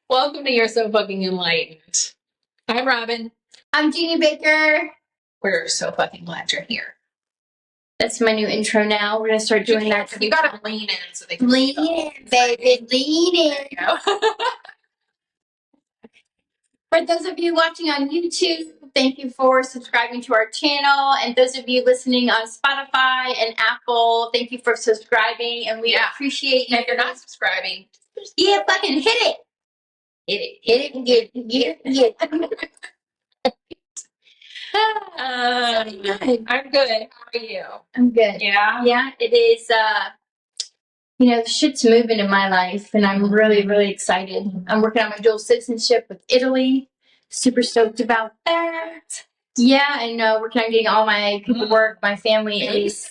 Welcome to You're So Fucking Enlightened. I'm Robin. I'm Jeanie Baker. We're so fucking glad you're here. That's my new intro now. We're going to start doing that. You gotta lean in so they can Lean in, baby. Lean in. There you go. For those of you watching on YouTube, thank you for subscribing to our channel. And those of you listening on Spotify and Apple, thank you for subscribing. And we appreciate you. And if you're not subscribing, yeah, fucking hit it. hit it and get it. I'm good. How are you? I'm good. Yeah? Yeah, it is. The shit's moving in my life, and I'm really, really excited. I'm working on my dual citizenship with Italy. Super stoked about that. Yeah, and working on getting all my paperwork. My family is...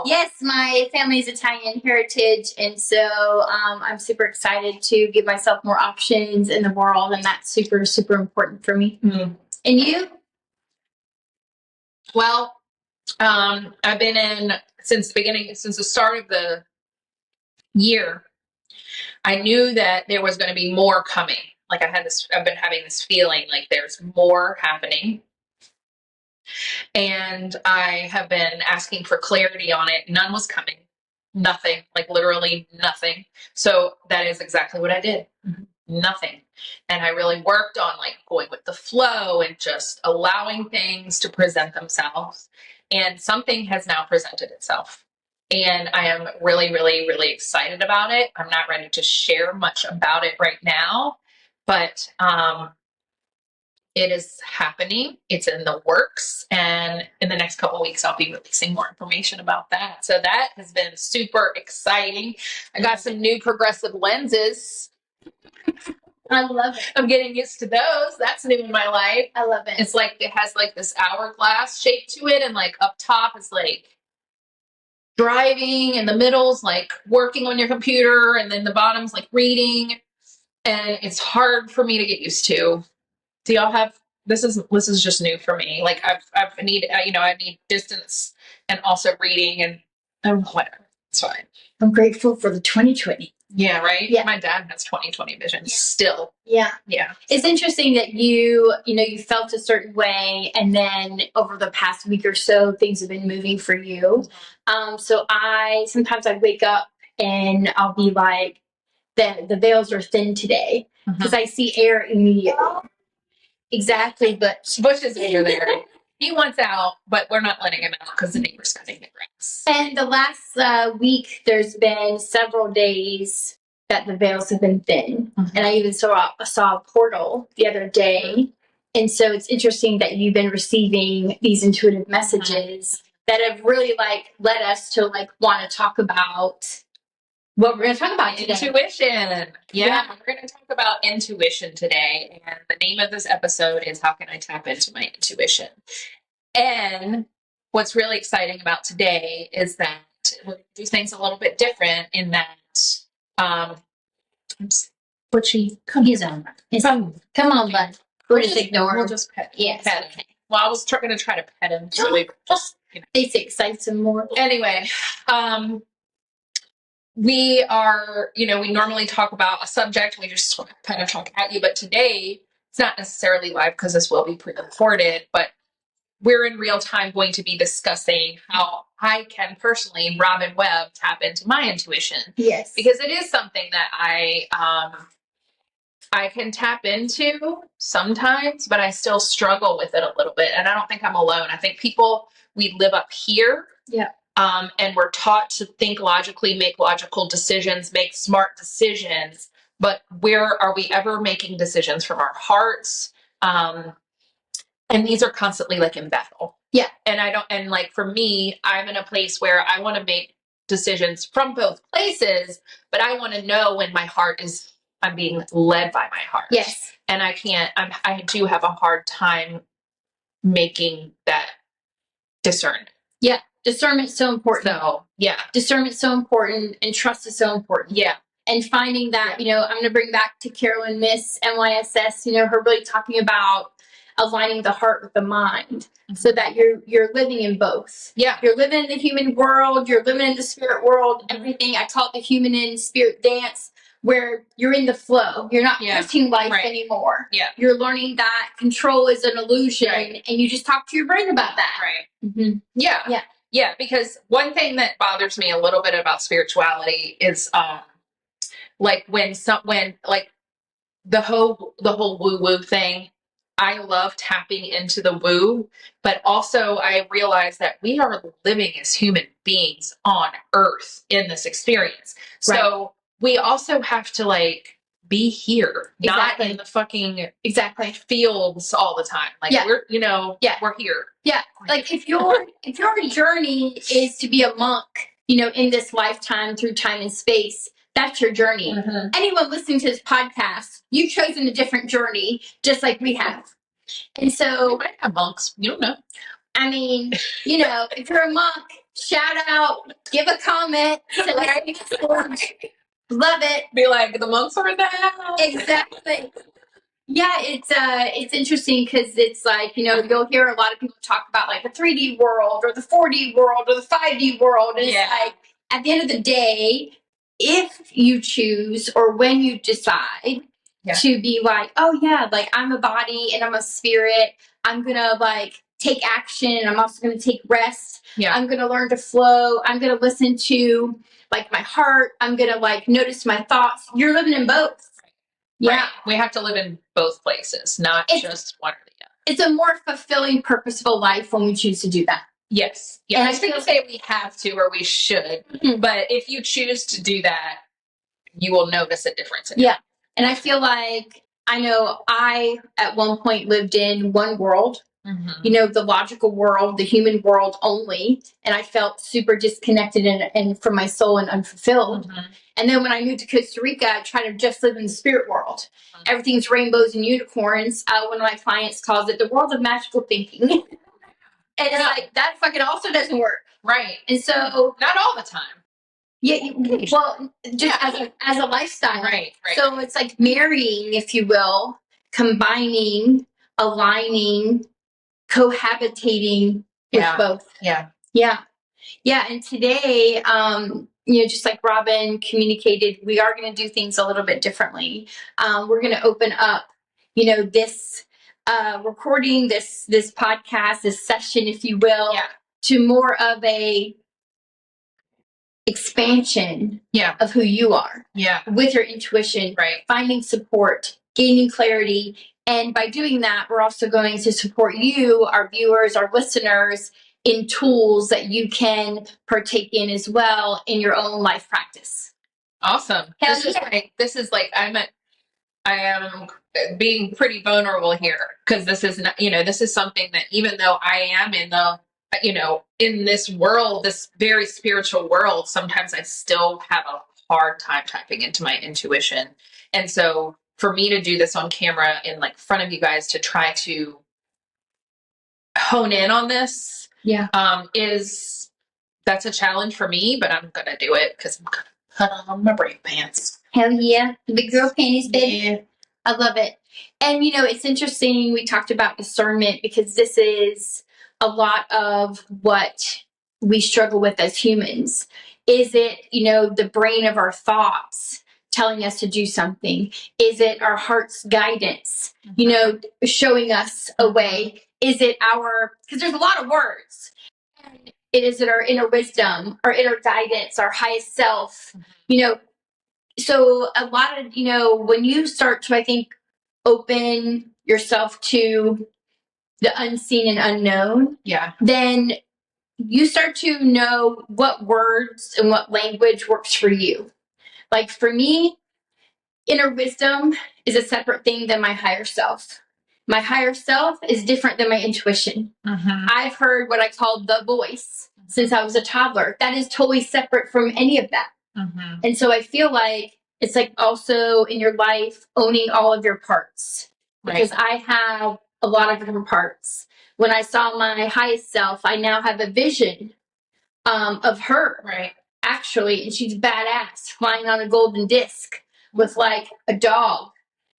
Yes, my family is Italian heritage, and so I'm super excited to give myself more options in the world, and that's super, super important for me. Mm. And you? Well, I've been in since the start of the year. I knew that there was going to be more coming. Like I've been having this feeling like there's more happening. And I have been asking for clarity on it. None was coming. Nothing, like literally nothing. So that is exactly what I did. Mm-hmm. Nothing. And I really worked on like going with the flow and just allowing things to present themselves. And something has now presented itself. And I am really, really, really excited about it. I'm not ready to share much about it right now, but it is happening. It's in the works. And in the next couple of weeks, I'll be releasing more information about that. So that has been super exciting. I got some new progressive lenses. I love it. I'm getting used to those. That's new in my life. I love it. It's like, it has like this hourglass shape to it. And like up top is like driving, and the middle's like working on your computer, and then the bottom's like reading. And it's hard for me to get used to. Do y'all have, this is just new for me. Like I need distance and also reading and whatever. It's fine. I'm grateful for the 2020. Yeah, right? Yeah. My dad has 20/20 vision still. Yeah. Yeah. It's interesting that you felt a certain way, and then over the past week or so, things have been moving for you. So sometimes I wake up and I'll be like, the veils are thin today because I see air immediately. Exactly, but Bush is over there. He wants out, but we're not letting him out because the neighbor's cutting the grass. And the last week, there's been several days that the veils have been thin. Mm-hmm. And I even saw a portal the other day. And so it's interesting that you've been receiving these intuitive messages that have really led us to want to talk about what we're going to talk about today. Intuition. Yeah, we're going to talk about intuition today. And the name of this episode is How Can I Tap Into My Intuition? And what's really exciting about today is that we're going to do things a little bit different in that, Butchie, come on. Come on, bud. We'll just ignore him. We'll just pet him. Yes. Pet him. Well, I was going to try to pet him. So we just, Basic excites him more. Anyway, we are, we normally talk about a subject. We just kind of talk at you. But today, it's not necessarily live because this will be pre-recorded. But we're in real time going to be discussing how I can personally, Robin Webb, tap into my intuition. Yes. Because it is something that I can tap into sometimes, but I still struggle with it a little bit. And I don't think I'm alone. I think we live up here. Yeah. And we're taught to think logically, make logical decisions, make smart decisions. But where are we ever making decisions from our hearts? And these are constantly in battle. Yeah. And for me, I'm in a place where I want to make decisions from both places, but I want to know when I'm being led by my heart. Yes. And I do have a hard time making that discerned. Yeah. Discernment's so important. So, yeah. Discernment's so important, and trust is so important. Yeah. And finding that, I'm going to bring back to Carolyn Miss, NYSS, her really talking about aligning the heart with the mind, so that you're living in both. Yeah. You're living in the human world, you're living in the spirit world, everything. I call it the human and spirit dance, where you're in the flow. You're not pushing life anymore. Yeah. You're learning that control is an illusion, and you just talk to your brain about that. Right. Mm-hmm. Yeah, because one thing that bothers me a little bit about spirituality is like when like the whole woo woo thing. I love tapping into the woo, but also I realize that we are living as human beings on earth in this experience. So we also have to like be here, not in the fucking fields all the time. Like we're, we're here. Yeah. Like if your journey is to be a monk, in this lifetime through time and space, that's your journey. Mm-hmm. Anyone listening to this podcast, you've chosen a different journey, just like we have. And so we might have monks. You don't know. I mean, if you're a monk, shout out, give a comment, love it. Be like, the monks are in the house. Exactly. Yeah, it's interesting because it's like, you'll hear a lot of people talk about like the 3D world or the 4D world or the 5D world. And it's like, at the end of the day, if you choose or when you decide to be like, oh yeah, like I'm a body and I'm a spirit, I'm going to like take action and I'm also going to take rest. Yeah. I'm going to learn to flow. I'm going to listen to like my heart. I'm going to like notice my thoughts. You're living in both. Yeah. Right. We have to live in both places, not just one or the other. It's a more fulfilling, purposeful life when we choose to do that. Yes. Yeah. And I shouldn't say we have to or we should, but if you choose to do that, you will notice a difference. And I feel like I at one point lived in one world, the logical world, the human world only. And I felt super disconnected and from my soul and unfulfilled. Mm-hmm. And then when I moved to Costa Rica, I tried to just live in the spirit world. Mm-hmm. Everything's rainbows and unicorns. One of my clients calls it the world of magical thinking. And it's like, that fucking also doesn't work. Right. And so. Not all the time. Yeah, well, just as a lifestyle. Right. So it's like marrying, if you will, combining, aligning, cohabitating with both. Yeah. And today, just like Robbin communicated, we are going to do things a little bit differently. We're going to open up, this recording, this podcast, this session, if you will, to more of a expansion of who you are with your intuition, finding support, gaining clarity. And by doing that, we're also going to support you, our viewers, our listeners, in tools that you can partake in as well in your own life practice. Awesome. This is like I am being pretty vulnerable here because this is not, this is something that even though I am in the in this world, this very spiritual world, sometimes I still have a hard time tapping into my intuition. And so for me to do this on camera in like front of you guys to try to hone in on this, that's a challenge for me, but I'm going to do it because I'm going to put on my brave pants. Hell yeah. The big girl panties, baby. Yeah. I love it. And, it's interesting. We talked about discernment because this is a lot of what we struggle with as humans. Is it, the brain of our thoughts telling us to do something? Is it our heart's guidance, showing us a way? Is it because there's a lot of words. Is it our inner wisdom, our inner guidance, our highest self? So a lot of, when you start to, I think, open yourself to the unseen and unknown, then you start to know what words and what language works for you. Like for me, inner wisdom is a separate thing than my higher self. My higher self is different than my intuition. Mm-hmm. I've heard what I call the voice since I was a toddler. That is totally separate from any of that. Mm-hmm. And so I feel like it's like also in your life owning all of your parts. Because I have a lot of different parts. When I saw my highest self, I now have a vision of her. Actually, and she's badass, flying on a golden disc with like a dog,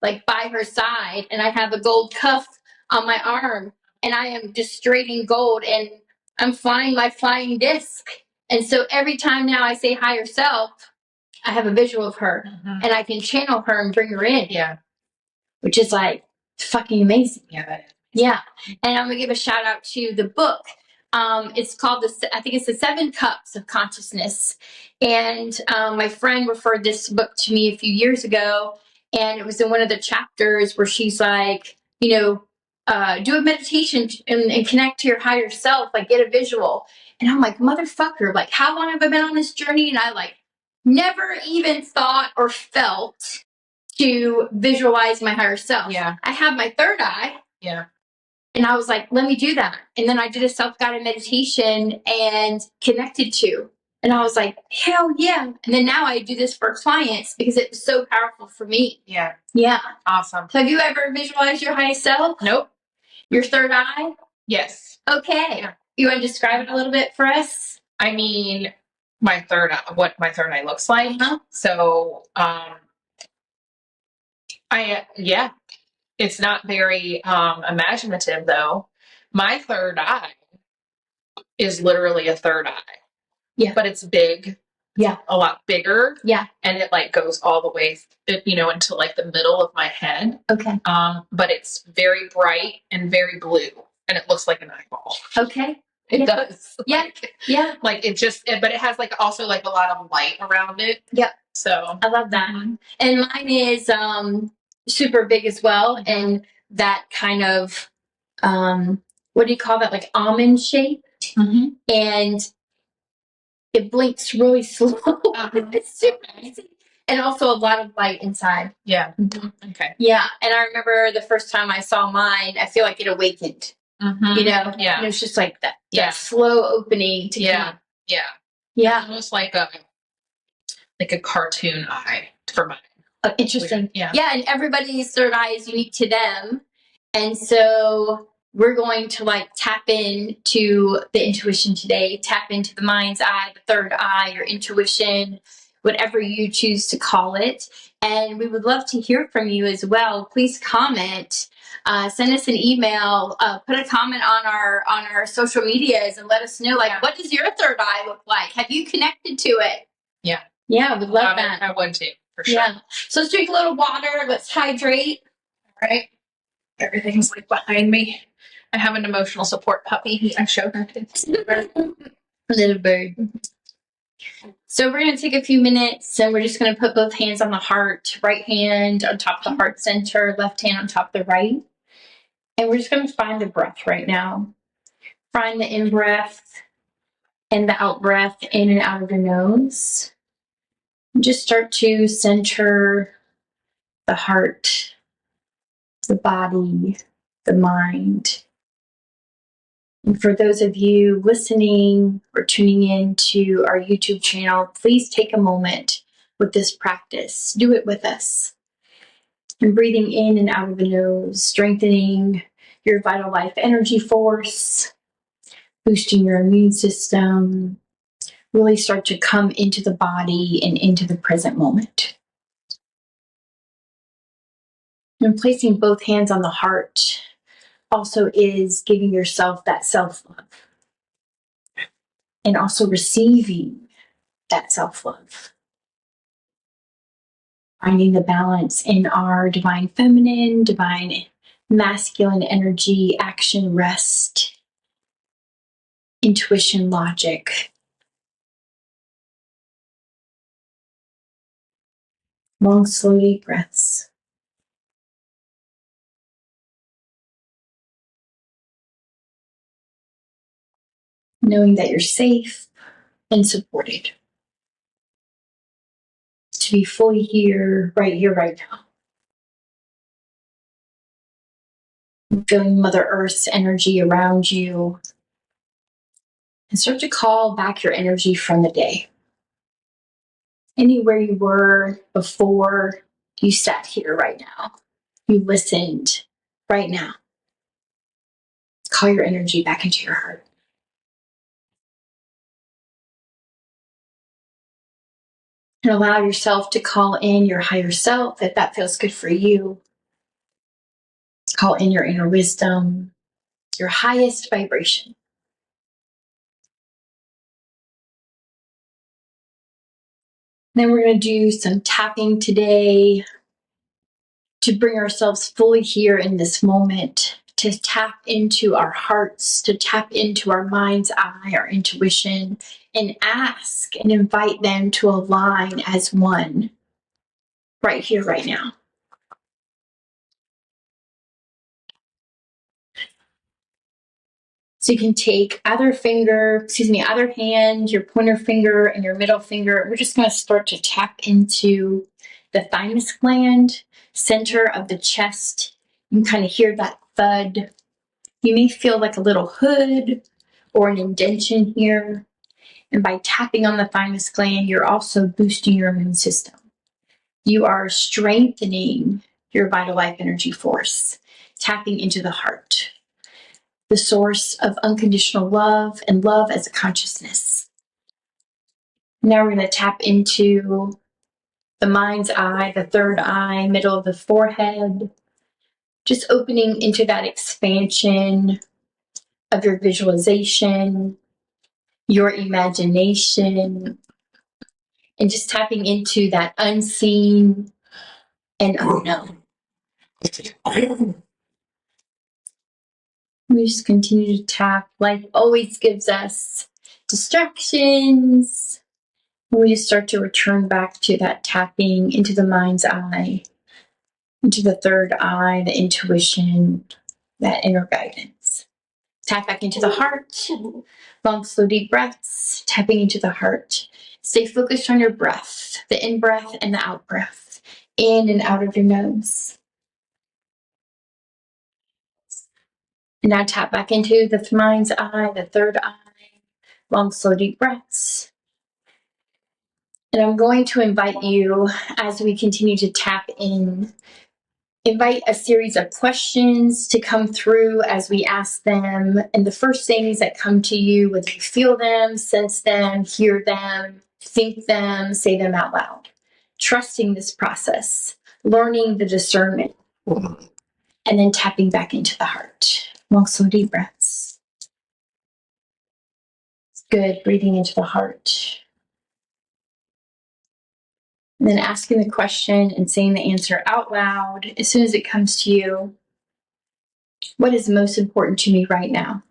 like by her side, and I have a gold cuff on my arm, and I am just straight in gold, and I'm flying my flying disc. And so every time now I say higher self, I have a visual of her, and I can channel her and bring her in. Yeah. Which is like fucking amazing. Yeah, that is. Yeah. And I'm going to give a shout out to the book. It's called, I think it's the 7 Cups of Consciousness. And my friend referred this book to me a few years ago. And it was in one of the chapters where she's like, you know, do a meditation and connect to your higher self, like get a visual. And I'm like, motherfucker, like how long have I been on this journey? And I like never even thought or felt to visualize my higher self. Yeah. I have my third eye. Yeah. And I was like, let me do that. And then I did a self-guided meditation and connected to. And I was like, hell yeah. And then now I do this for clients because it was so powerful for me. Yeah. Yeah. Awesome. So have you ever visualized your highest self? Nope. Your third eye? Yes. Okay. Yeah. You want to describe it a little bit for us? I mean, what my third eye looks like. Uh-huh. So, yeah, it's not very imaginative though. My third eye is literally a third eye. Yeah. But it's big. Yeah. A lot bigger. Yeah. And it like goes all the way, into like the middle of my head. Okay. But it's very bright and very blue, and it looks like an eyeball. Okay. It does. Yeah. Yeah. Like it just, but it has like also like a lot of light around it. Yep. So I love that. Mm-hmm. And mine is super big as well, and that kind of what do you call that? Like almond shape, and it blinks really slow. It's super easy. And also a lot of light inside. Yeah. Mm-hmm. Okay. Yeah. And I remember the first time I saw mine, I feel like it awakened. You know? Yeah. And it was just like that slow opening to come. Yeah. Yeah. It's almost like a cartoon eye for mine. Oh, interesting. Yeah. Yeah. And everybody's third eye is unique to them. And so we're going to like tap into the intuition today, tap into the mind's eye, the third eye, your intuition, whatever you choose to call it. And we would love to hear from you as well. Please comment, send us an email, put a comment on our social medias and let us know, like, what does your third eye look like? Have you connected to it? Yeah. Yeah, we'd love that. I would too, for sure. Yeah. So let's drink a little water. Let's hydrate. All right. Everything's like behind me. I have an emotional support puppy. I showed her to. Little bird. So we're going to take a few minutes and we're just going to put both hands on the heart, right hand on top of the heart center, left hand on top of the right. And we're just going to find the breath right now. Find the in breath and the out breath in and out of your nose. And just start to center the heart, the body, the mind. And for those of you listening or tuning in to our YouTube channel, please take a moment with this practice. Do it with us. And breathing in and out of the nose, strengthening your vital life energy force, boosting your immune system, really start to come into the body and into the present moment. And placing both hands on the heart also is giving yourself that self-love and also receiving that self-love. Finding the balance in our divine feminine, divine masculine energy, action, rest, intuition, logic. Long, slow, deep breaths. Knowing that you're safe and supported. To be fully here, right now. Feeling Mother Earth's energy around you. And start to call back your energy from the day. Anywhere you were before you sat here right now. You listened right now. Call your energy back into your heart. And allow yourself to call in your higher self if that feels good for you. Call in your inner wisdom, your highest vibration. Then we're going to do some tapping today to bring ourselves fully here in this moment, to tap into our hearts, to tap into our mind's eye, our intuition, and ask and invite them to align as one right here, right now. So you can take either hand, your pointer finger, and your middle finger. We're just going to start to tap into the thymus gland, center of the chest. You can kind of hear that thud. You may feel like a little hood or an indentation here. And by tapping on the thymus gland, you're also boosting your immune system. You are strengthening your vital life energy force, tapping into the heart, the source of unconditional love and love as a consciousness. Now we're going to tap into the mind's eye, the third eye, middle of the forehead, just opening into that expansion of your visualization, your imagination, and just tapping into that unseen and unknown. We just continue to tap. Life always gives us distractions. We just start to return back to that tapping into the mind's eye, into the third eye, the intuition, that inner guidance. Tap back into the heart. Long, slow, deep breaths, tapping into the heart. Stay focused on your breath, the in breath and the out breath, in and out of your nose. And now tap back into the mind's eye, the third eye. Long, slow, deep breaths. And I'm going to invite you, as we continue to tap in, invite a series of questions to come through as we ask them. And the first things that come to you, whether you feel them, sense them, hear them, think them, say them out loud. Trusting this process, learning the discernment, and then tapping back into the heart. Long, slow, deep breaths. Good. Breathing into the heart. And then asking the question and saying the answer out loud as soon as it comes to you. What is most important to me right now?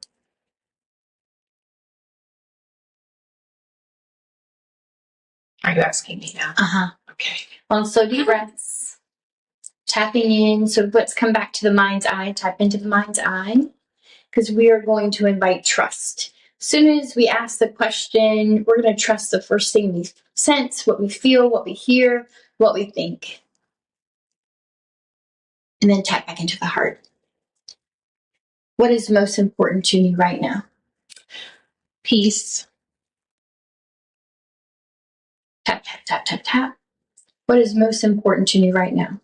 Are you asking me now? Okay. Long, slow, deep breaths. Tapping in. So let's come back to the mind's eye. Tap into the mind's eye, because we are going to invite trust. As soon as we ask the question, we're going to trust the first thing we sense, what we feel, what we hear, what we think. And then tap back into the heart. What is most important to me right now? Peace. Tap, tap, tap, tap, tap. What is most important to me right now?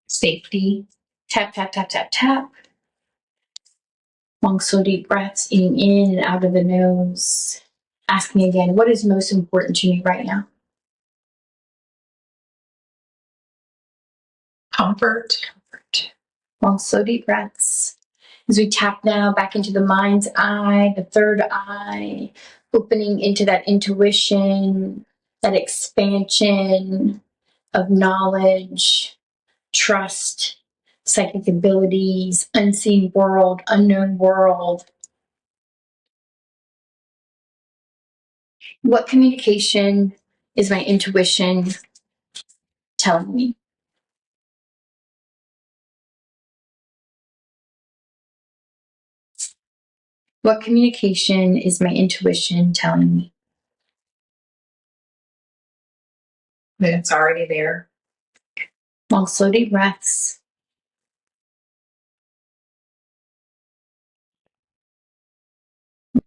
Safety. Tap, tap, tap, tap, tap. Long, slow, deep breaths, eating in and out of the nose. Asking again, what is most important to me right now? Comfort. Long, slow, deep breaths. As we tap now back into the mind's eye, the third eye, opening into that intuition, that expansion of knowledge, trust, psychic abilities, unseen world, unknown world. What communication is my intuition telling me? What communication is my intuition telling me? That it's already there. Long, slow, deep breaths.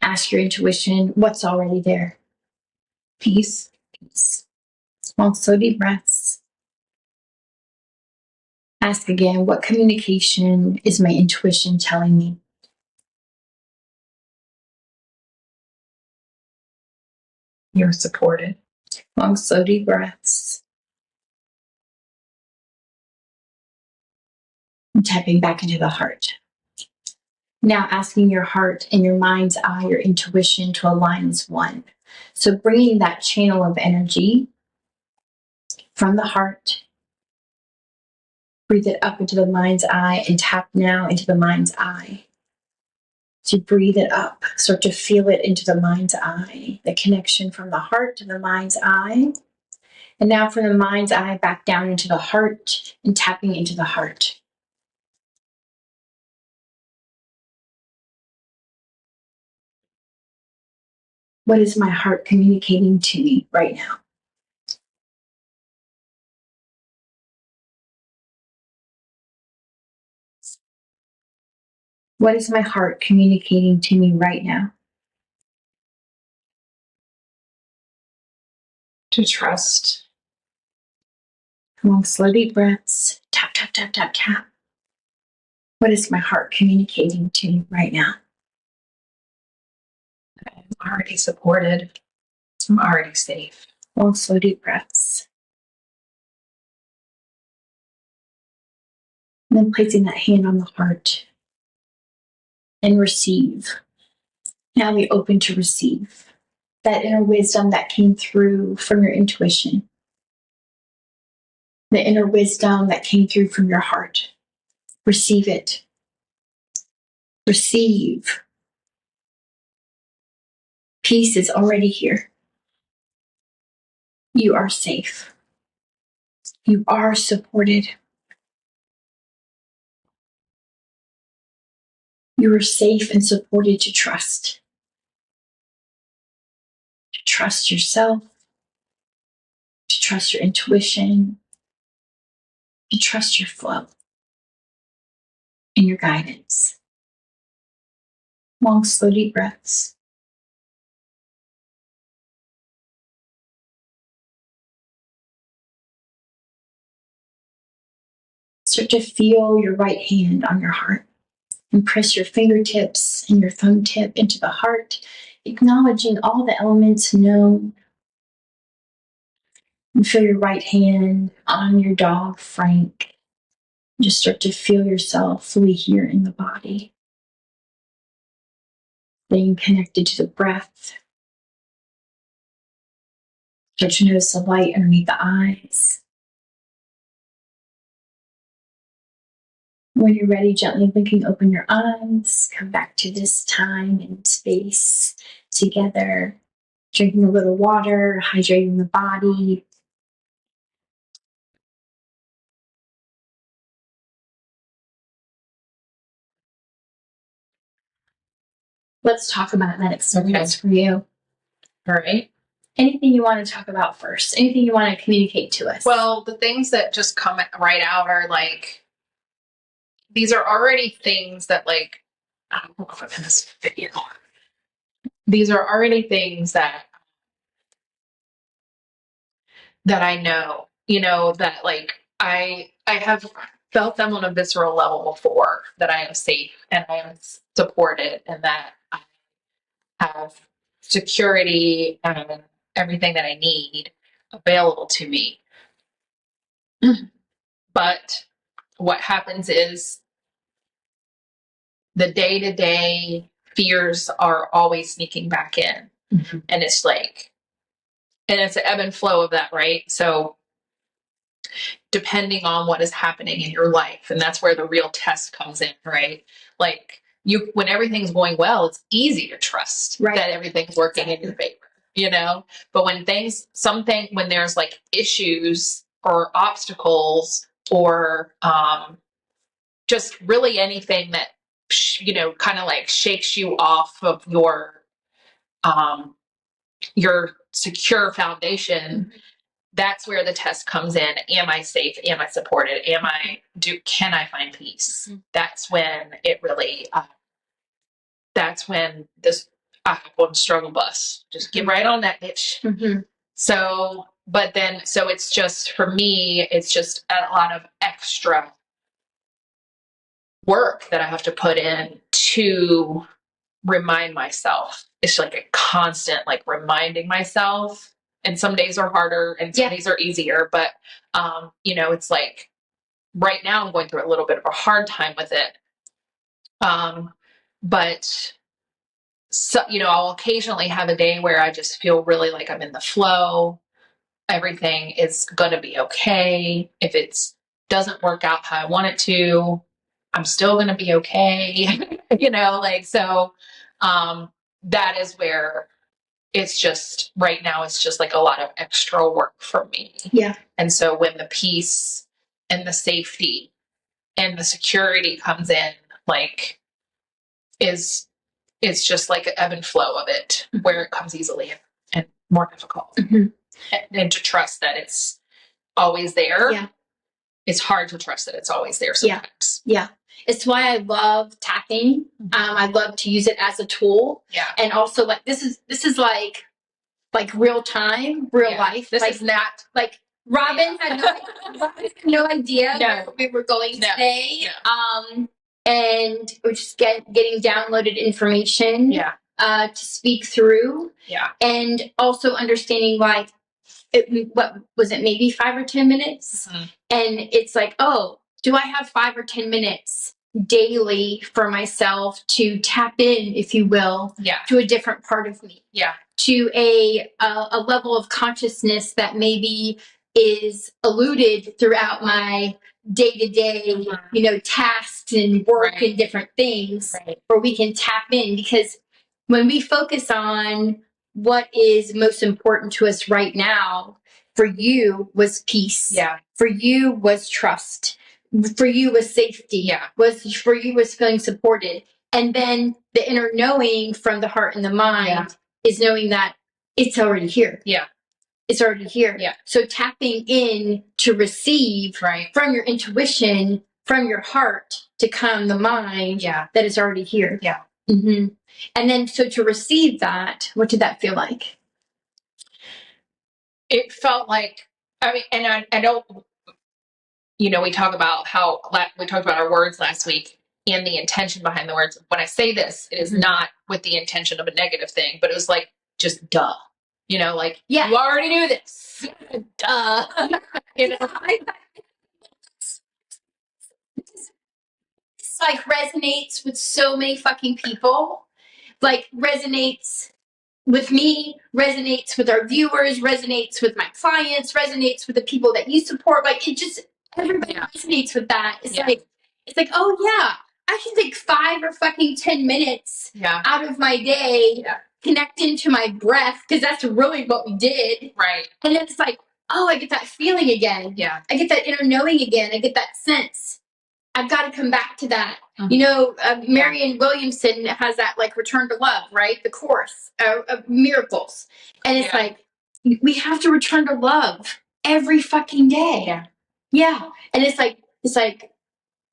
Ask your intuition, what's already there? Peace. Peace. Long, slow, deep breaths. Ask again, what communication is my intuition telling me? You're supported. Long, slow, deep breaths. And tapping back into the heart. Now asking your heart and your mind's eye, your intuition to align as one. So bringing that channel of energy from the heart, breathe it up into the mind's eye and tap now into the mind's eye. So breathe it up, start to feel it into the mind's eye, the connection from the heart to the mind's eye. And now from the mind's eye back down into the heart and tapping into the heart. What is my heart communicating to me right now? What is my heart communicating to me right now? To trust. Come on, slow deep breaths. Tap, tap, tap, tap, tap. What is my heart communicating to me right now? I'm already supported. I'm already safe. Long, slow deep breaths. And then placing that hand on the heart and receive. Now be open to receive that inner wisdom that came through from your intuition, the inner wisdom that came through from your heart. Receive it. Receive. Peace is already here. You are safe. You are supported. You are safe and supported to trust. To trust yourself, to trust your intuition, to trust your flow and your guidance. Long, slow, deep breaths. Start to feel your right hand on your heart and press your fingertips and your thumb tip into the heart, acknowledging all the elements known. And feel your right hand on your dog, Frank. Just start to feel yourself fully here in the body. Staying connected to the breath. Start to notice the light underneath the eyes. When you're ready, gently blinking open your eyes. Come back to this time and space together. Drinking a little water, hydrating the body. Let's talk about that experience for you. All right. Anything you want to talk about first? Anything you want to communicate to us? Well, the things that just come right out are like, these are already things that like, I don't know if I'm in this video. These are already things that I know, that like I have felt them on a visceral level before, that I am safe and I am supported and that I have security and everything that I need available to me. But what happens is the day-to-day fears are always sneaking back in. Mm-hmm. And it's like, and it's an ebb and flow of that, right? So depending on what is happening in your life, and that's where the real test comes in, right? Like when everything's going well, it's easy to trust that everything's working in your favor, but when when there's like issues or obstacles or just really anything that kind of like shakes you off of your secure foundation. Mm-hmm. That's where the test comes in. Am I safe? Am I supported? Can I find peace? Mm-hmm. That's when it really, that's when this, I hop on struggle bus. Just get right on that bitch. Mm-hmm. So it's just, for me, it's just a lot of extra work that I have to put in to remind myself. It's like a constant, like reminding myself. And some days are harder and some days are easier, but it's like right now I'm going through a little bit of a hard time with it. but so, I'll occasionally have a day where I just feel really like I'm in the flow. Everything is going to be okay. If it doesn't work out how I want it to, I'm still going to be okay. So that is where it's just right now, it's just like a lot of extra work for me. Yeah. And so when the peace and the safety and the security comes in, like, it's just like an ebb and flow of it, where it comes easily and more difficult. And to trust that it's always there. Yeah. It's hard to trust that it's always there sometimes. Yeah. It's why I love tapping. I love to use it as a tool. Yeah. And also, like, this is like real time, real life. This like, is not like Robbin had no idea where we were going today. No. And we're just getting downloaded information. Yeah. To speak through. Yeah. And also understanding, like, what was it, maybe 5 or 10 minutes? Mm-hmm. And it's like, oh, do I have 5 or 10 minutes daily for myself to tap in, if you will, to a different part of me? Yeah. To a level of consciousness that maybe is eluded throughout my day-to-day, tasks and work and different things, where we can tap in. Because when we focus on what is most important to us right now, for you was peace. Yeah. For you was trust. For you was safety. Yeah. For you was feeling supported. And then the inner knowing from the heart and the mind is knowing that it's already here. Yeah. It's already here. Yeah. So tapping in to receive from your intuition, from your heart, to calm the mind that is already here. Yeah. Mm-hmm. And then, so to receive that, what did that feel like? It felt like, I mean, and I know, we talked about our words last week and the intention behind the words. When I say this, it is not with the intention of a negative thing, but it was like, just duh. Like, you already knew this. Duh. It's like resonates with so many fucking people. Like, resonates with me, resonates with our viewers, resonates with my clients, resonates with the people that you support. Like, it just, everybody resonates with that. It's like, oh yeah, I can take 5 or fucking 10 minutes out of my day, connect into my breath, because that's really what we did. Right. And then it's like, oh, I get that feeling again. Yeah. I get that inner knowing again. I get that sense. I've got to come back to that. Marianne Williamson has that, like, return to love, right? The course of miracles. And it's like, we have to return to love every fucking day. Yeah. Yeah. And it's like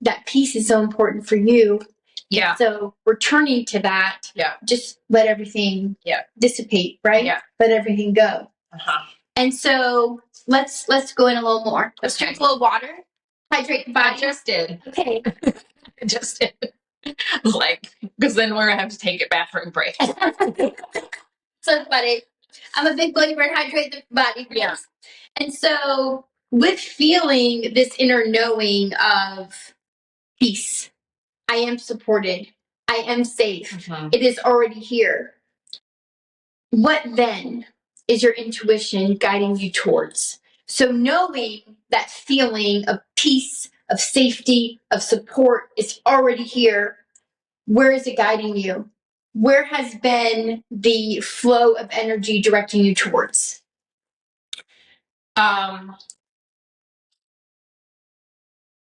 that peace is so important for you. Yeah. So returning to that, just let everything dissipate, right? Yeah. Let everything go. Uh-huh. And so let's go in a little more. Let's drink a little water. Hydrate the body. I just did. Okay. I just did. Like, because then we're going to have to take a bathroom break. So funny. I'm a big believer in hydrate the body. Yeah. And so, with feeling this inner knowing of peace, I am supported, I am safe, it is already here. What then is your intuition guiding you towards? So, knowing that feeling of peace, of safety, of support is already here, where is it guiding you? Where has been the flow of energy directing you towards?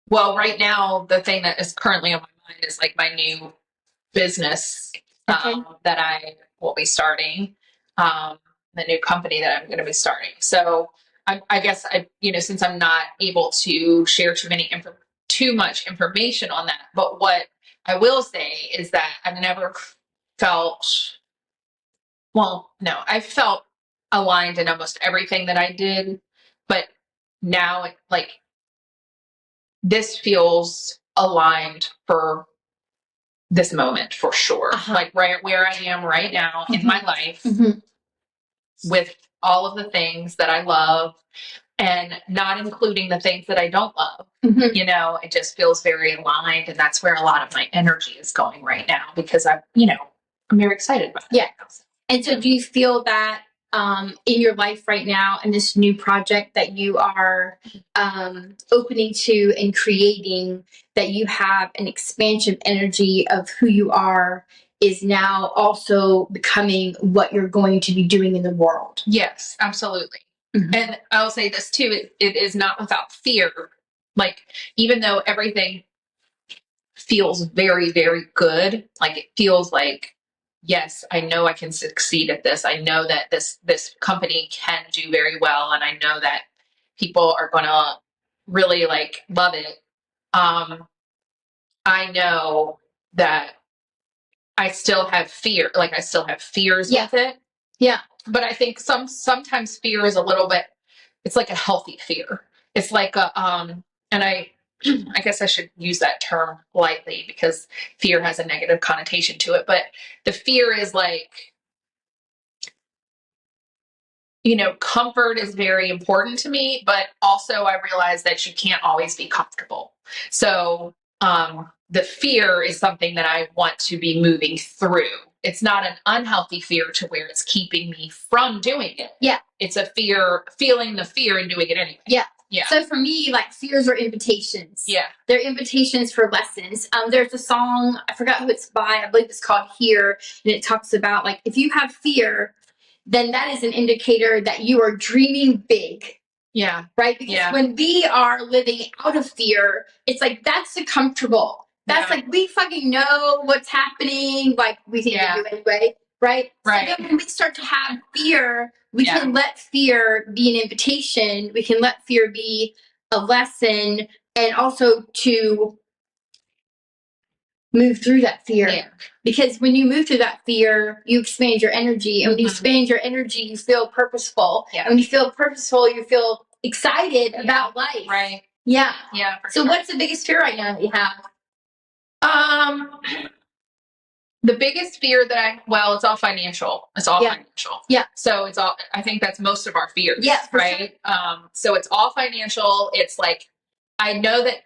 Well, right now, the thing that is currently on my mind is like my new business that I will be starting, the new company that I'm going to be starting. So I guess since I'm not able to share too much information on that, but what I will say is that I've never felt, I felt aligned in almost everything that I did, but now this feels aligned for this moment for sure. Like right where I am right now in my life with all of the things that I love and not including the things that I don't love. Mhm. You know, it just feels very aligned, and that's where a lot of my energy is going right now because I'm very excited about it. Yeah. And so do you feel that in your life right now, in this new project that you are opening to and creating, that you have an expansion energy of who you are is now also becoming what you're going to be doing in the world? Yes, absolutely. Mhm. And I'll say this too, it is not without fear. Like, even though everything feels very, very good, like it feels like, yes, I know I can succeed at this. I know that this company can do very well, and I know that people are gonna really like love it. I know that I still have fear, like I still have fears Yeah. with it. Yeah. But I think sometimes fear is a little bit, it's like a healthy fear. It's like a and I guess I should use that term lightly because fear has a negative connotation to it, but the fear is like, comfort is very important to me, but also I realize that you can't always be comfortable. So the fear is something that I want to be moving through. It's not an unhealthy fear to where it's keeping me from doing it. Yeah. It's a fear, feeling the fear and doing it anyway. Yeah. Yeah. So for me, like, fears are invitations. Yeah. They're invitations for lessons. There's a song, I forgot who it's by, I believe it's called Here, and it talks about, like, if you have fear, then that is an indicator that you are dreaming big. Yeah. Right? Because when we are living out of fear, it's like, that's the comfortable. That's like, we fucking know what's happening. Like, we think we do anyway. Right? Right. So then when we start to have fear, we can let fear be an invitation. We can let fear be a lesson, and also to move through that fear. Yeah. Because when you move through that fear, you expand your energy. And when you expand your energy, you feel purposeful. Yeah. And when you feel purposeful, you feel excited about life. Right. Yeah. Yeah. So what's the biggest fear right now that you have? The biggest fear that it's all financial. It's all financial. Yeah. So I think that's most of our fears. Yeah. Right. Sure. So it's all financial. It's like, I know that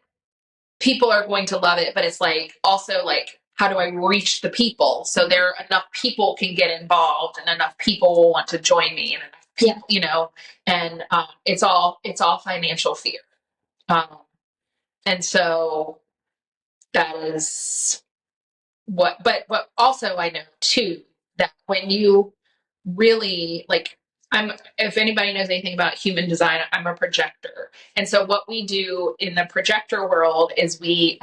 people are going to love it, but it's like, also like, how do I reach the people? So there enough people can get involved and enough people will want to join me, and enough people, and it's all financial fear. And so that is but also I know too that when you really like, if anybody knows anything about human design, I'm a projector. And so what we do in the projector world is we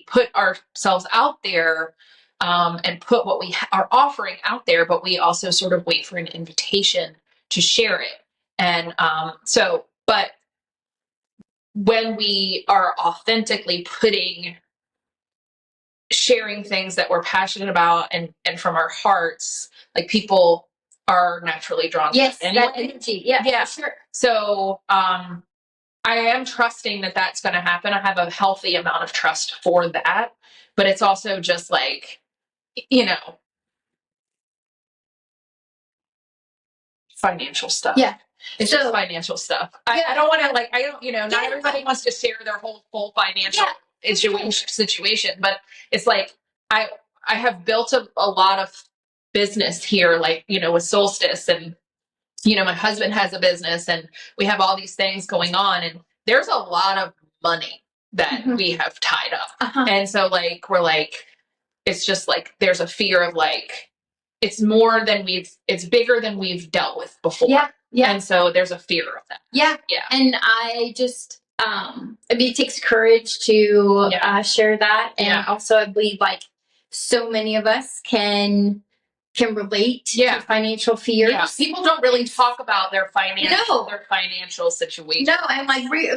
put ourselves out there, and put what we are offering out there, but we also sort of wait for an invitation to share it. And but when we are authentically sharing things that we're passionate about and from our hearts, like, people are naturally drawn to it anyway. That energy. Yeah, for sure. So I am trusting that that's going to happen. I have a healthy amount of trust for that, but it's also just like, financial stuff. Yeah. It's just financial stuff. I don't want to not everybody wants to share their whole full financial situation, but it's like, I have built a lot of business here, like, with Solstice, and, my husband has a business, and we have all these things going on, and there's a lot of money that we have tied up. And so like, we're like, it's just like, there's a fear of like, it's bigger than we've dealt with before. Yeah. And so there's a fear of that. Yeah. Yeah. And I just, it takes courage to share that. And also I believe like so many of us can relate to financial fears. Yeah. People don't really talk about their financial situation. No, and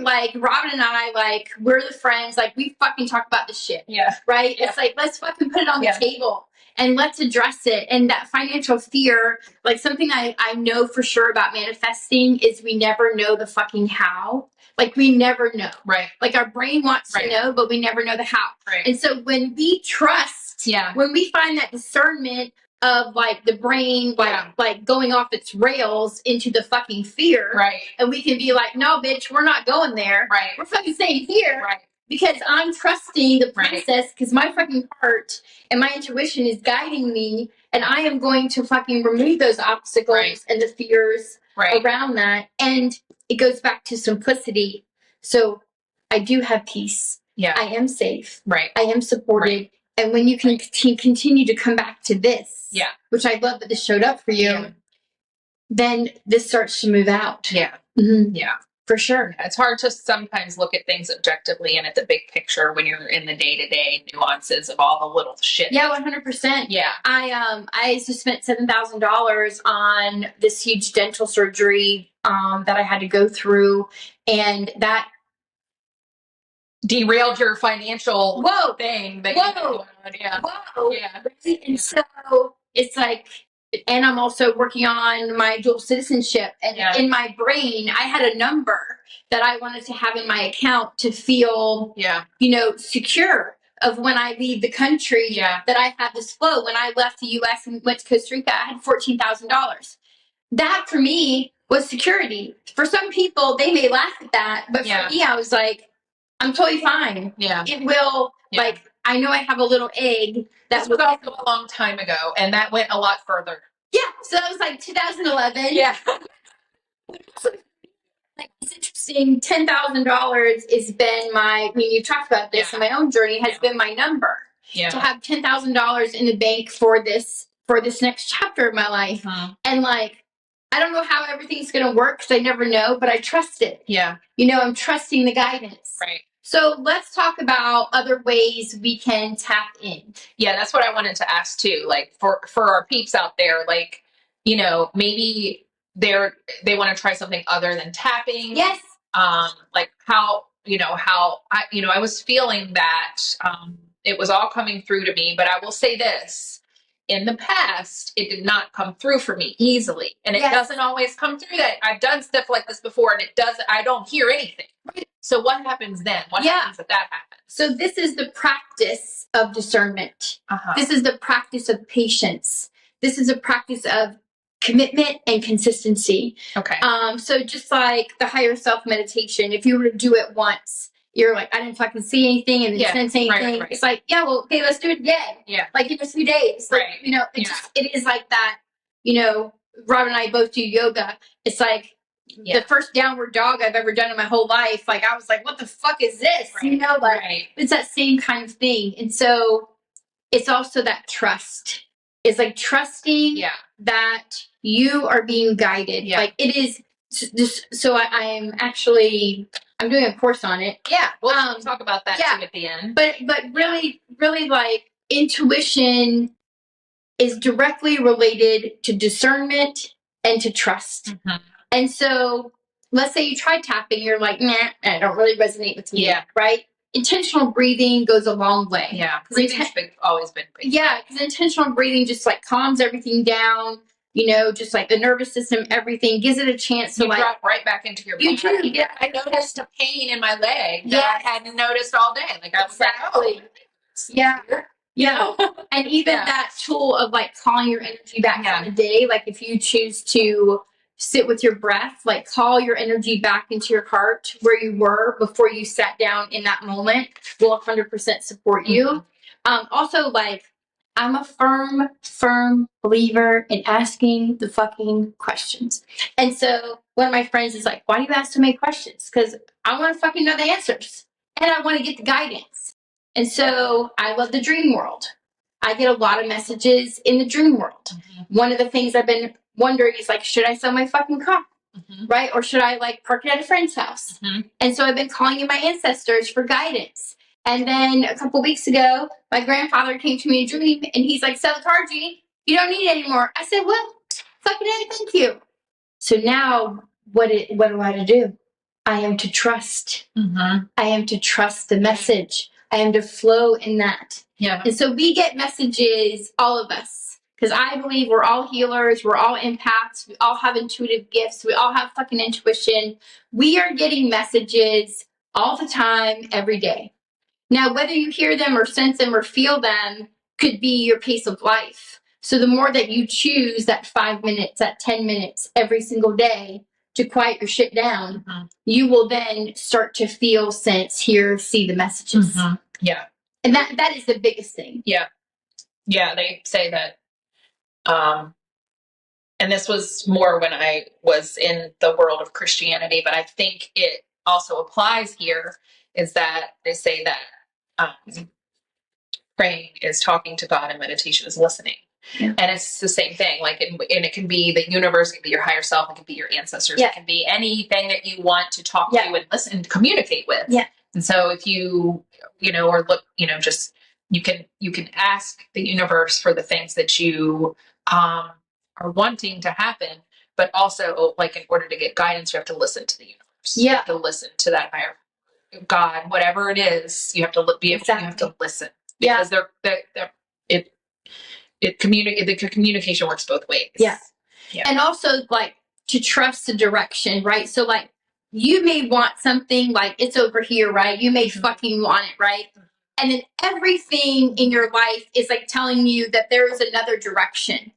like Robbin and I, like, we're the friends, like, we fucking talk about this shit. Yeah. Right? Yeah. It's like, let's fucking put it on the table and let's address it. And that financial fear, like, something I know for sure about manifesting is we never know the fucking how. Like, we never know. Right. Like, our brain wants to know, but we never know the how. Right. And so when we trust, when we find that discernment of like the brain, like going off its rails into the fucking fear. Right. And we can be like, no, bitch, we're not going there. Right. We're fucking staying here. Right. Because I'm trusting the Right. process, because my fucking heart and my intuition is guiding me, and I am going to fucking remove those obstacles Right. and the fears Right. around that. And it goes back to simplicity. So I do have peace. Yeah. I am safe. Right. I am supported. Right. And when you can continue to come back to this, Yeah. which I love that this showed up for you, Yeah. then this starts to move out. Yeah. Mm-hmm. Yeah. For sure. It's hard to sometimes look at things objectively and at the big picture when you're in the day-to-day nuances of all the little shit. Yeah, 100%. Yeah. I just spent $7,000 on this huge dental surgery that I had to go through, and that derailed your financial whoa thing that whoa you yeah. Whoa. Yeah. And so it's like, and I'm also working on my dual citizenship, and in my brain I had a number that I wanted to have in my account to feel secure of when I leave the country, that I have this flow. When I left the US and went to Costa Rica, I had $14,000. That for me was security. For some people they may laugh at that, but for me I was like, I'm totally fine. Yeah. It will, like, I know I have a little egg. That was also a long time ago, and that went a lot further. Yeah. So that was like 2011. Yeah. Like, it's interesting. $10,000 has been my, I mean, you've talked about this in my own journey, has been my number. Yeah. To have $10,000 in the bank for this next chapter of my life. And like, I don't know how everything's going to work because I never know, but I trust it. Yeah. I'm trusting the guidance. Right. So let's talk about other ways we can tap in. Yeah, that's what I wanted to ask too. Like for our peeps out there, like, maybe they want to try something other than tapping. Yes. Like how I was feeling that it was all coming through to me, but I will say this. In the past, it did not come through for me easily. And it doesn't always come through that. I've done stuff like this before and I don't hear anything. Right. So what happens then? What happens if that happens? So this is the practice of discernment. This is the practice of patience. This is a practice of commitment and consistency. Okay. So just like the higher self meditation, if you were to do it once, you're like, I didn't fucking see anything and didn't say anything. Right. It's like, okay, let's do it again. Yeah. Like in a few days. Like, it is like that, Rob and I both do yoga. It's like the first downward dog I've ever done in my whole life. Like, I was like, what the fuck is this? Right. It's that same kind of thing. And so it's also that trust. It's like trusting that you are being guided. Yeah. Like it is just, so I'm doing a course on it. Yeah. We'll talk about that too at the end. But really, really like intuition is directly related to discernment and to trust. Mm-hmm. And so let's say you try tapping, you're like, nah, I don't really resonate with me. Yeah. Right? Intentional breathing goes a long way. Yeah. Breathing's always been big. Yeah, because intentional breathing just like calms everything down. Just like the nervous system, everything gives it a chance to drop right back into your body. You do. Yeah. I noticed a pain in my leg that I hadn't noticed all day. Like I was like, oh, yeah. Yeah. And even that tool of like calling your energy back in the day, like if you choose to sit with your breath, like call your energy back into your heart where you were before you sat down in that moment, will 100% support you. Also, like, I'm a firm believer in asking the fucking questions. And so one of my friends is like, why do you ask so many questions? Because I want to fucking know the answers. And I want to get the guidance. And so I love the dream world. I get a lot of messages in the dream world. Mm-hmm. One of the things I've been wondering is like, should I sell my fucking car? Mm-hmm. Right? Or should I like park it at a friend's house? Mm-hmm. And so I've been calling in my ancestors for guidance. And then a couple weeks ago, my grandfather came to me in a dream and he's like, sell the car, Jeanie. You don't need it anymore. I said, well, fucking A, thank you. So now what do I do? I am to trust. Mm-hmm. I am to trust the message. I am to flow in that. Yeah. And so we get messages, all of us, because I believe we're all healers. We're all empaths. We all have intuitive gifts. We all have fucking intuition. We are getting messages all the time, every day. Now, whether you hear them or sense them or feel them could be your pace of life. So the more that you choose that 5 minutes, that 10 minutes every single day to quiet your shit down, you will then start to feel, sense, hear, see the messages. Yeah. And that is the biggest thing. Yeah. Yeah. They say that, and this was more when I was in the world of Christianity, but I think it also applies here, is that they say that praying is talking to God and meditation is listening. Yeah. And it's the same thing. Like, and it can be the universe, it can be your higher self, it can be your ancestors, Yeah. it can be anything that you want to talk Yeah. to and listen, communicate with. Yeah. And so if you know, or look, just, you can ask the universe for the things that you are wanting to happen, but also, like, in order to get guidance, you have to listen to the universe. Yeah. You have to listen to that higher God, whatever it is. You have to be able. Exactly. You have to listen, Yeah. because the communication works both ways. Yeah. Yeah. And also, like, to trust the direction, right? So, like, you may want something, like, it's over here, right? You may fucking want it, right? And then everything in your life is, like, telling you that there is another direction,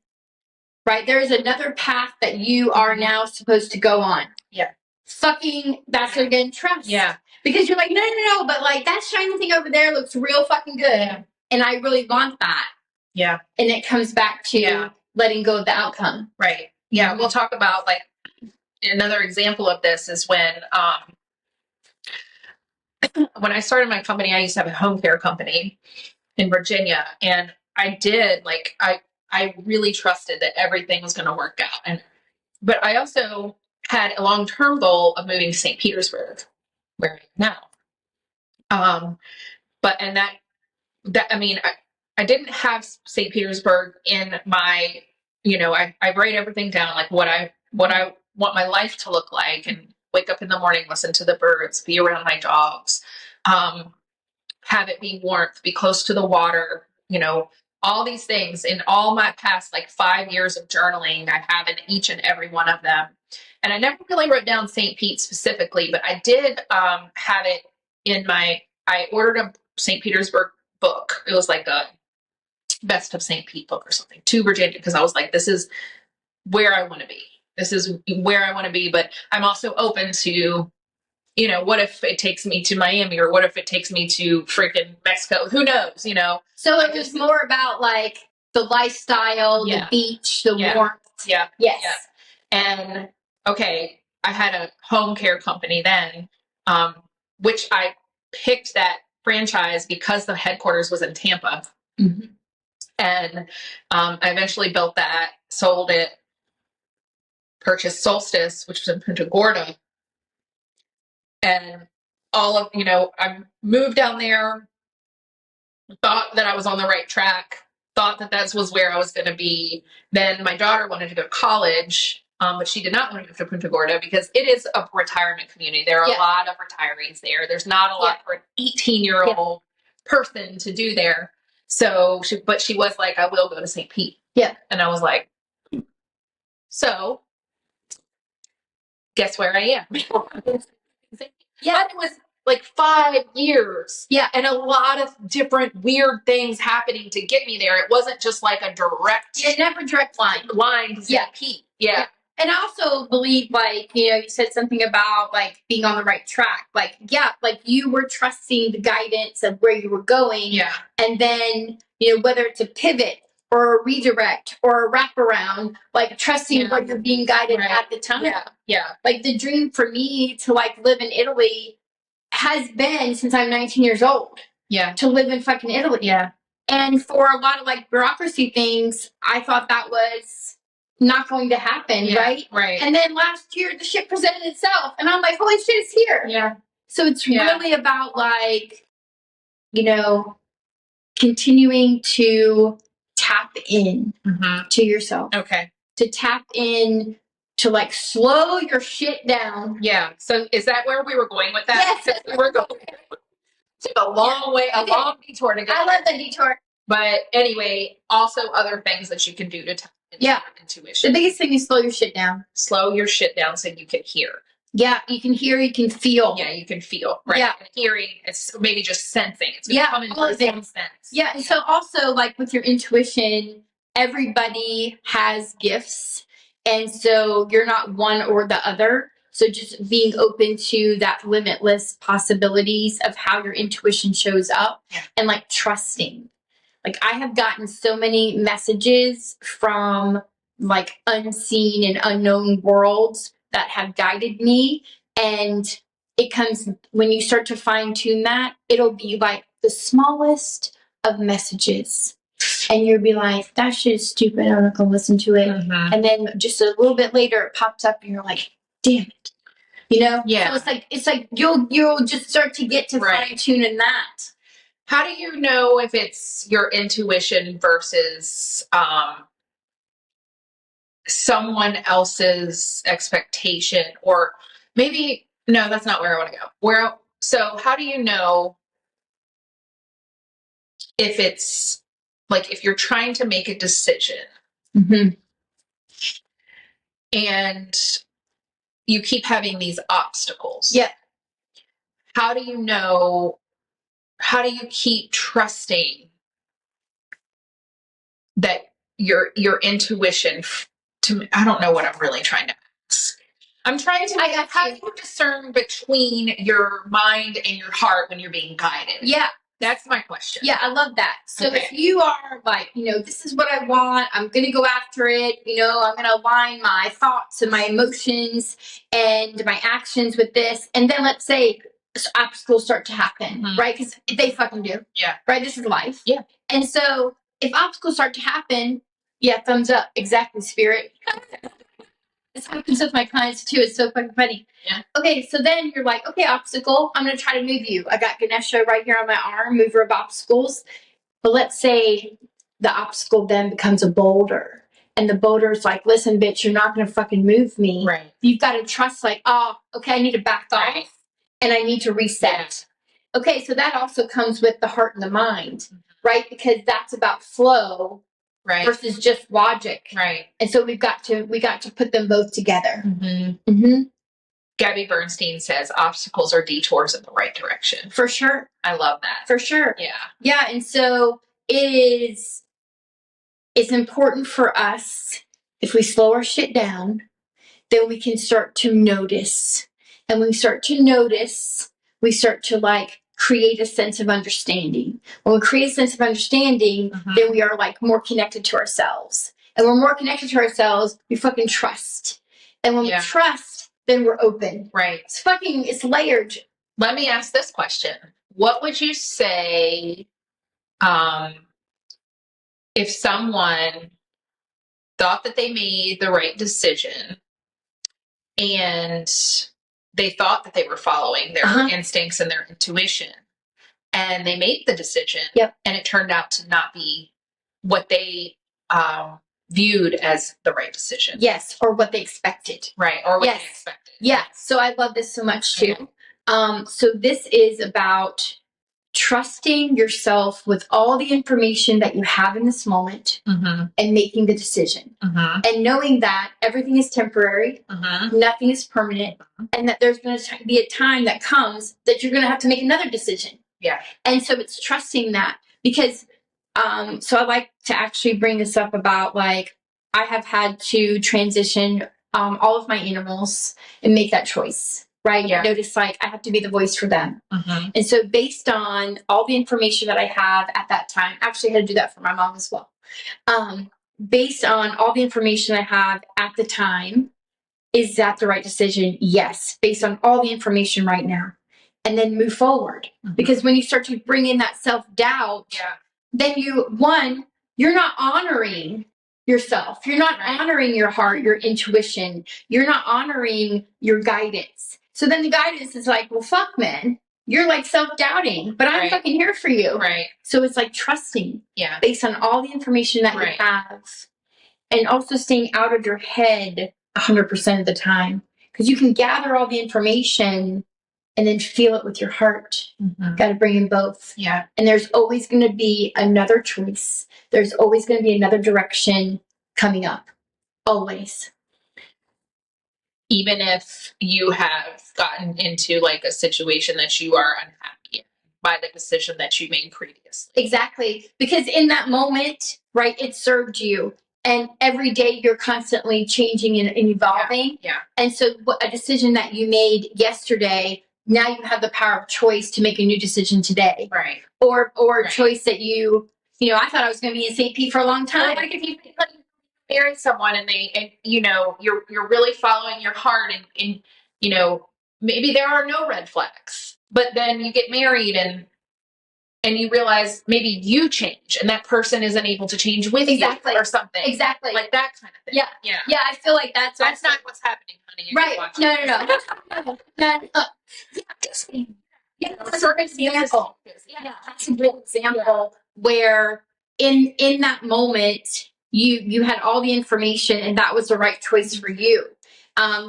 right? There is another path that you are now supposed to go on. Yeah. Fucking, that's again, trust. Yeah. Because you're like, no, but, like, that shiny thing over there looks real fucking good. Yeah. And I really want that. Yeah. And it comes back to letting go of the outcome. Right. Yeah. We'll talk about, like, another example of this is when I started my company, I used to have a home care company in Virginia, and I did, like, I really trusted that everything was going to work out. But I also had a long-term goal of moving to St. Petersburg, where I am now. And I mean, I didn't have St. Petersburg in my, I write everything down, like what I want my life to look like, and wake up in the morning, listen to the birds, be around my dogs, have it be warmth, be close to the water, all these things. In all my past, like, 5 years of journaling, I have in each and every one of them. And I never really wrote down St. Pete specifically, but I did have it in I ordered a St. Petersburg book. It was like a Best of St. Pete book or something, to Virginia, because I was like, this is where I want to be. This is where I want to be. But I'm also open to, what if it takes me to Miami, or what if it takes me to freaking Mexico? Who knows, So it was more about, like, the lifestyle, the beach, the warmth. Yeah. Yes. Yeah. And okay, I had a home care company then, which I picked that franchise because the headquarters was in Tampa. Mm-hmm. And I eventually built that, sold it, purchased Solstice, which was in Punta Gorda. And I moved down there, thought that I was on the right track, thought that was where I was going to be. Then my daughter wanted to go to college, but she did not want to go to Punta Gorda because it is a retirement community. There are a lot of retirees there. There's not a lot for an 18-year-old person to do there. So she was like, I will go to St. Pete. Yeah. And I was like, so guess where I am? Yeah. But it was like 5 years. Yeah. And a lot of different weird things happening to get me there. It wasn't just like a direct. Yeah, never direct line. Line to St. Pete. Yeah. And I also believe, like, you said something about, like, being on the right track. Like, like, you were trusting the guidance of where you were going. Yeah. And then, whether it's a pivot or a redirect or a wraparound, like, trusting what you're being guided at the time. Yeah. Yeah. Like, the dream for me to, like, live in Italy has been since I'm 19 years old. Yeah. To live in fucking Italy. Yeah. And for a lot of, like, bureaucracy things, I thought that was not going to happen, right? Right. And then last year, the shit presented itself, and I'm like, holy shit, it's here. Yeah. So it's really about, like, continuing to tap in to yourself. Okay. To tap in, to, like, slow your shit down. Yeah. So is that where we were going with that? Yes. We were going. Took a long way, a long detour to get. I love the detour. But anyway, also other things that you can do to tap into your intuition. The biggest thing is slow your shit down. Slow your shit down so you can hear. Yeah, you can hear, you can feel. Yeah, you can feel. Right. Yeah. And hearing, it's maybe just sensing. It's Yeah, coming all of through it. sense. Yeah, and so also, like, with your intuition everybody has gifts. And so you're not one or the other. So just being open to that limitless possibilities of how your intuition shows up and like trusting. Like I have gotten so many messages from like unseen and unknown worlds that have guided me. And it comes when you start to fine tune that, it'll be like the smallest of messages. And you'll be like, that shit is stupid. I'm not going to listen to it. Mhm. And then just a little bit later, it pops up and you're like, damn it. You know? Yeah. So it's like you'll just start to get to fine tune in that. How do you know if it's your intuition versus someone else's expectation, or maybe no, that's not where I want to go. So how do you know if it's like if you're trying to make a decision and you keep having these obstacles? Yeah. How do you know? How do you keep trusting that your intuition I don't know what I'm really trying to ask. I'm trying to how do you discern between your mind and your heart when you're being guided? Yeah. That's my question. Yeah, I love that. So if you are like, this is what I want, I'm going to go after it, I'm going to align my thoughts and my emotions and my actions with this. And then let's say obstacles start to happen, right? Because they fucking do. Yeah. Right? This is life. Yeah. And so if obstacles start to happen, yeah, thumbs up. Exactly, spirit. This happens with my clients too. It's so fucking funny. Yeah. Okay, so then you're like, okay, obstacle, I'm going to try to move you. I got Ganesha right here on my arm, mover of obstacles. But let's say the obstacle then becomes a boulder. And the boulder's like, listen, bitch, you're not going to fucking move me. Right. You've got to trust like, oh, okay, I need to back off and I need to reset. Yeah. Okay, so that also comes with the heart and the mind, right? Because that's about flow. Right. Versus just logic. Right. And so we got to put them both together. Gabby Bernstein says obstacles are detours in the right direction. For sure. I love that. For sure. Yeah. Yeah. And so it's important for us, if we slow our shit down, then we can start to notice. And when we start to notice, we start to like create a sense of understanding. When we create a sense of understanding, then we are like more connected to ourselves. And we're more connected to ourselves, we fucking trust. And when we trust, then we're open. Right. It's layered. Let me ask this question. What would you say if someone thought that they made the right decision and they thought that they were following their instincts and their intuition, and they made the decision and it turned out to not be what they viewed as the right decision? Yes, or what they expected. Right, or what they expected. Yeah, so I love this so much too. So this is about trusting yourself with all the information that you have in this moment and making the decision. And knowing that everything is temporary, nothing is permanent, and that there's going to be a time that comes that you're going to have to make another decision. Yeah. And so it's trusting that, because so I like to actually bring this up about like I have had to transition all of my animals and make that choice. Right. Yeah. Notice like I have to be the voice for them. And so based on all the information that I have at that time, actually I had to do that for my mom as well. Based on all the information I have at the time, is that the right decision? Yes. Based on all the information right now. And then move forward. Because when you start to bring in that self-doubt, then you're not honoring yourself. You're not honoring your heart, your intuition. You're not honoring your guidance. So then the guidance is like, well, fuck, man. You're like self-doubting, but I'm fucking here for you. Right. So it's like trusting based on all the information that you have, and also staying out of your head 100% of the time, because you can gather all the information and then feel it with your heart. Got to bring in both. Yeah. And there's always going to be another choice. There's always going to be another direction coming up. Always. Even if you have gotten into like a situation that you are unhappy in by the decision that you made previously. Exactly. Because in that moment, right? It served you. And every day you're constantly changing and evolving. Yeah. And so a decision that you made yesterday, now you have the power of choice to make a new decision today. Right. Or a choice that I thought I was going to be in St. Pete for a long time. Like if you marry someone and you're really following your heart and maybe there are no red flags, but then you get married and you realize maybe you change and that person isn't able to change with you or something. Exactly. Like that kind of thing. Yeah. Yeah. Yeah, I feel like that's not what's happening, honey. Right. No. Yeah, that's an example. Yeah, that's a good example where in that moment you had all the information and that was the right choice for you.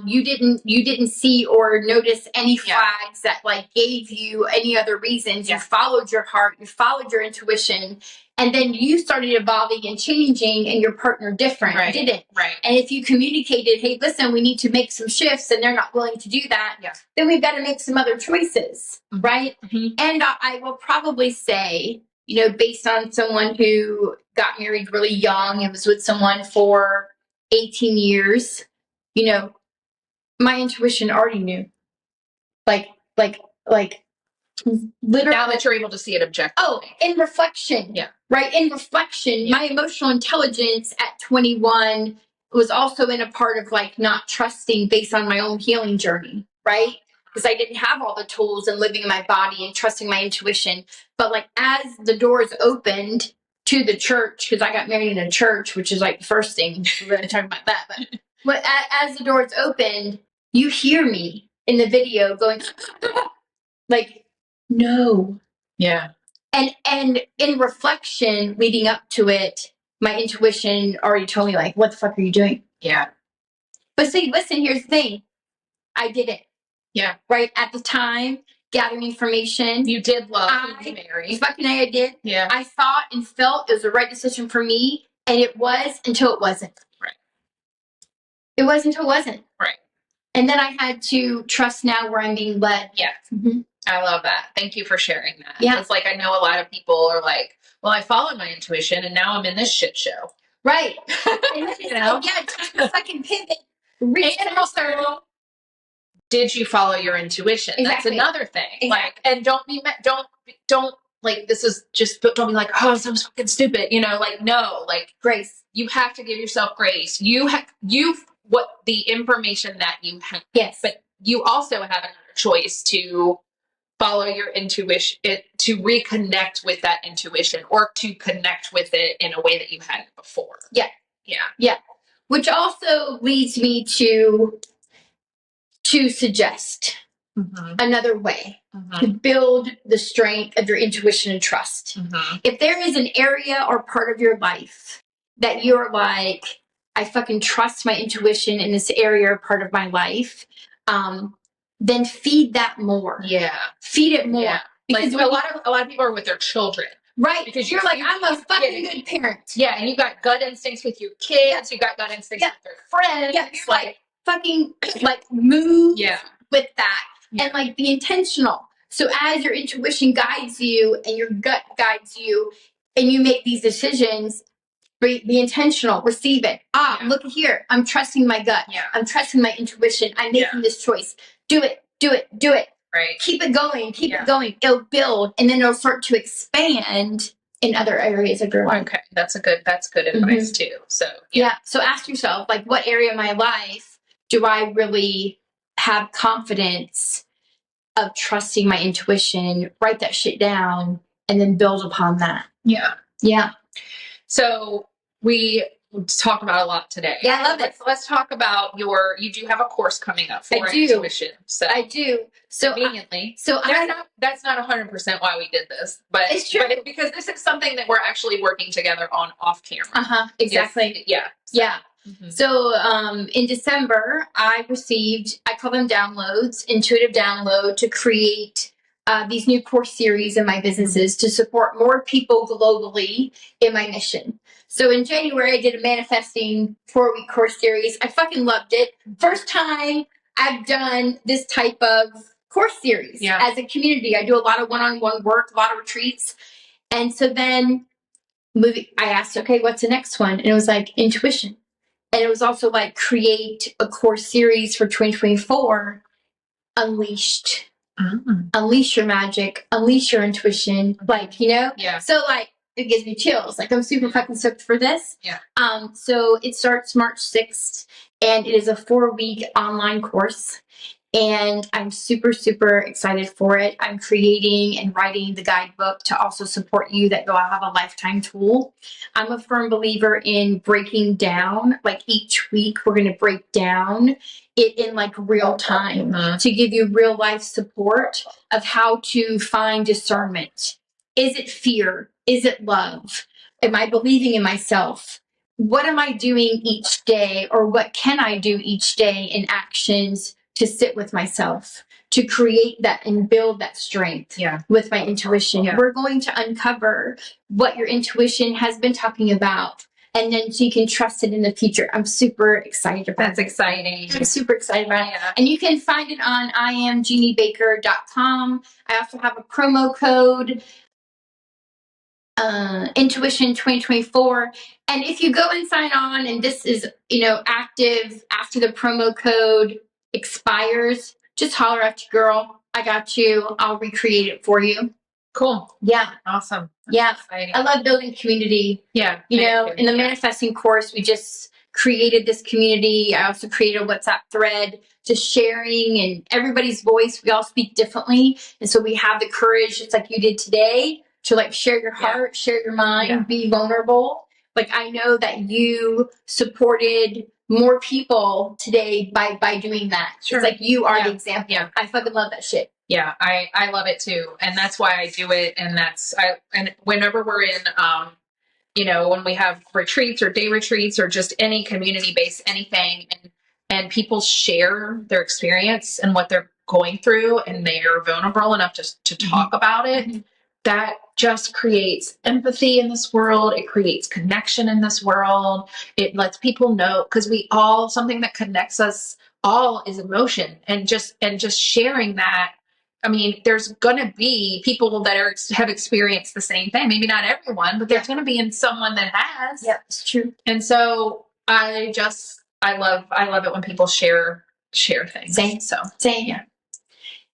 You didn't see or notice any flags that like gave you any other reasons. You followed your heart, you followed your intuition, and then you started evolving and changing, and your partner didn't. Right. And if you communicated, hey, listen, we need to make some shifts, and they're not willing to do that, then we've got to make some other choices, right? Mm-hmm. And I will probably say, based on someone who got married really young and was with someone for 18 years, my intuition already knew. Like literally. Now that you're able to see it objectively. Oh, in reflection. Yeah. Right? In reflection, my emotional intelligence at 21 was also in a part of like not trusting based on my own healing journey, right? Because I didn't have all the tools and living in my body and trusting my intuition. But like as the doors opened to the church, because I got married in a church, which is like the first thing, we're going to talk about that. But as the doors opened, you hear me in the video going like, no. Yeah. And in reflection leading up to it, my intuition already told me like, what the fuck are you doing? Yeah. But see, listen, here's the thing. I did it. Yeah. Right at the time, gathering information. You did love to marry. Fucking I did. Yeah. I thought and felt it was the right decision for me, and it was until it wasn't. Right. It was until it wasn't. Right. And then I had to trust now where I'm being led. Yeah. Mm-hmm. I love that. Thank you for sharing that. Yeah. It's like I know a lot of people are like, well, I followed my intuition and now I'm in this shit show. Right. Yeah, just a fucking pivot. And also, did you follow your intuition? Exactly. That's another thing. Exactly. Like, and don't like, this is just, don't be like, oh, I'm so fucking stupid. Like, no, like grace. You have to give yourself grace. What the information that you have. Yes. But you also have another choice to follow your intuition, to reconnect with that intuition or to connect with it in a way that you hadn't before. Yeah. Yeah. Yeah. Which also leads me to suggest another way to build the strength of your intuition and trust. If there is an area or part of your life that you're like, I fucking trust my intuition in this area or part of my life, then feed that more. Yeah. Feed it more. Yeah. Because like a lot of people are with their children. Right. Because you're like, I'm a fucking good parent. Yeah. And you got gut instincts with your kids. You got gut instincts with their friends. Yeah. You're like fucking like move with that. Yeah. And like be intentional. So as your intuition guides you and your gut guides you and you make these decisions, be intentional, receive it. Look here. I'm trusting my gut. Yeah. I'm trusting my intuition. I'm making this choice. Do it. Right. Keep it going. Keep it going. It'll build and then it'll start to expand in other areas of your life. Okay. That's good advice too. So So ask yourself, like, what area of my life do I really have confidence of trusting my intuition? Write that shit down and then build upon that. Yeah. Yeah. So we talked about a lot today. Yeah, I love it. Let's talk about you do have a course coming up for intuition. So I do. So conveniently. That's not 100% why we did this, but it's true. But because this is something that we're actually working together on off camera. Exactly. Yeah. Yeah. So in December, I call them downloads, intuitive download, to create these new course series in my businesses to support more people globally in my mission. So in January, I did a manifesting 4-week course series. I fucking loved it. First time I've done this type of course series as a community. I do a lot of one-on-one work, a lot of retreats. And so then I asked, okay, what's the next one? And it was like intuition. And it was also like create a course series for 2024, Unleashed. Unleash your magic, unleash your intuition, like, Yeah. So like it gives me chills. Like I'm super fucking stoked for this. Yeah. So it starts March 6th and it is a 4-week online course. And I'm super, super excited for it. I'm creating and writing the guidebook to also support you that you'll have a lifetime tool. I'm a firm believer in breaking down. Like each week, we're going to break down it in like real time to give you real life support of how to find discernment. Is it fear? Is it love? Am I believing in myself? What am I doing each day, or what can I do each day in actions to sit with myself, to create that and build that strength with my intuition? We're going to uncover what your intuition has been talking about, and then so you can trust it in the future. I'm super excited about That's exciting. I'm super excited about it. And you can find it on IamJeanieBaker.com. I also have a promo code, Intuition 2024. And if you go and sign on and this is, active after the promo code expires, just holler at your girl. I got you. I'll recreate it for you. Cool. Yeah. Awesome. Yeah. Exciting. I love building community. Yeah. In the manifesting course, we just created this community. I also created a WhatsApp thread, just sharing and everybody's voice. We all speak differently. And so we have the courage, just like you did today, to like share your heart, share your mind, be vulnerable. Like I know that you supported more people today by doing that. Sure. It's like you are the example. Yeah. I fucking love that shit. Yeah, I love it too. And that's why I do it. And and whenever we're in, when we have retreats or day retreats or just any community based anything, and people share their experience and what they're going through, and they're vulnerable enough to talk about it, that just creates empathy in this world. It creates connection in this world. It lets people know, because something that connects us all is emotion, and just sharing that. I mean, there's going to be people that have experienced the same thing. Maybe not everyone, but there's going to be someone that has. Yeah, it's true. And so I love it when people share things. Same. Yeah.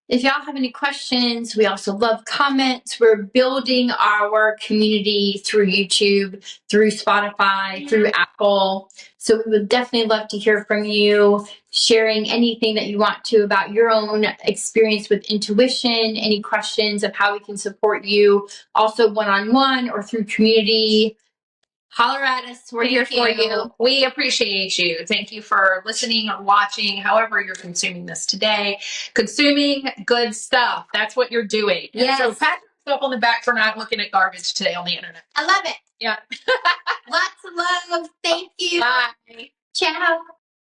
If y'all have any questions, we also love comments. We're building our community through YouTube, through Spotify, through Apple. So we would definitely love to hear from you, sharing anything that you want to about your own experience with intuition, any questions of how we can support you, also one-on-one or through community. Holler at us. We're here for you. We appreciate you. Thank you for listening or watching, however you're consuming this today. Consuming good stuff. That's what you're doing. Yes. So pat yourself on the back for not looking at garbage today on the internet. I love it. Yeah. Lots of love. Thank you. Bye. Ciao.